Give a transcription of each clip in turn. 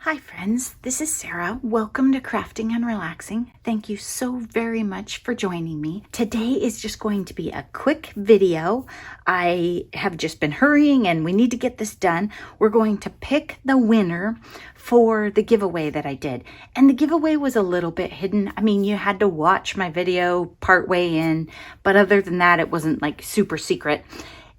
Hi friends, this is Sarah. Welcome to Crafting and Relaxing. Thank you so very much for joining me. Today is just going to be a quick video. I have just been hurrying and we need to get this done. We're going to pick the winner for the giveaway that I did. And the giveaway was a little bit hidden. I mean, you had to watch my video partway in, but other than that, it wasn't like super secret.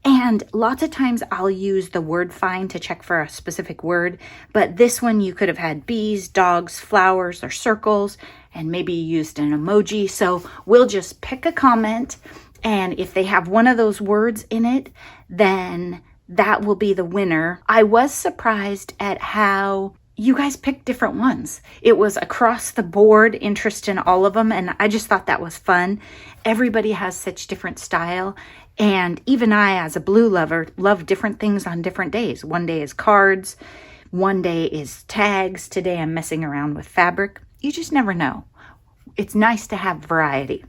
And lots of times I'll use the word find to check for a specific word, but this one you could have had bees, dogs, flowers, or circles, and maybe used an emoji. So we'll just pick a comment, and if they have one of those words in it, then that will be the winner. I was surprised at how you guys picked different ones. It was across the board interest in all of them, and I just thought that was fun. Everybody has such different style, and even I, as a blue lover, love different things on different days. One day is cards, one day is tags, today I'm messing around with fabric. You just never know. It's nice to have variety.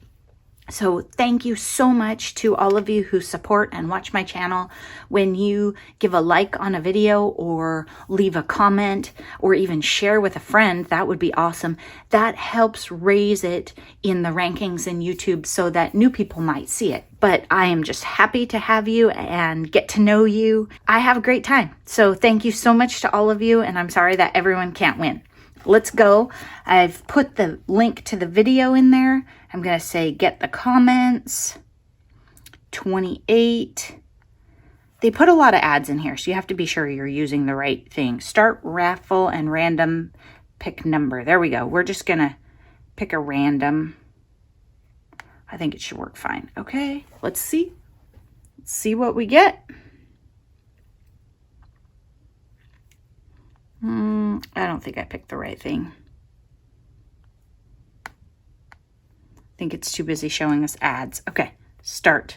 So thank you so much to all of you who support and watch my channel. When you give a like on a video or leave a comment or even share with a friend, that would be awesome. That helps raise it in the rankings in YouTube so that new people might see it. But I am just happy to have you and get to know you. I have a great time. So thank you so much to all of you, and I'm sorry that everyone can't win. Let's go. I've put the link to the video in there. I'm going to say get the comments. 28. They put a lot of ads in here, so you have to be sure you're using the right thing. Start raffle and random pick number. There we go. We're just going to pick a random. I think it should work fine. Okay, let's see. Let's see what we get. I don't think I picked the right thing. I think it's too busy showing us ads. Okay, start.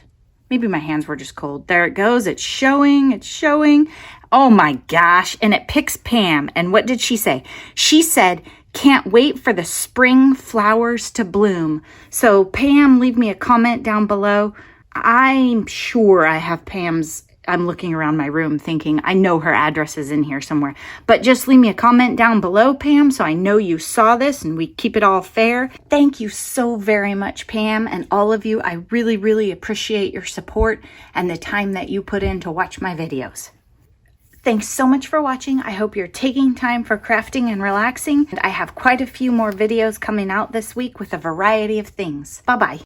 Maybe my hands were just cold. There it goes. It's showing. It's showing. Oh my gosh. And it picks Pam. And what did she say? She said, can't wait for the spring flowers to bloom. So Pam, leave me a comment down below. I'm sure I have Pam's. I'm looking around my room thinking, I know her address is in here somewhere. But just leave me a comment down below, Pam, so I know you saw this and we keep it all fair. Thank you so very much, Pam, and all of you. I really, really appreciate your support and the time that you put in to watch my videos. Thanks so much for watching. I hope you're taking time for crafting and relaxing. And I have quite a few more videos coming out this week with a variety of things. Bye-bye.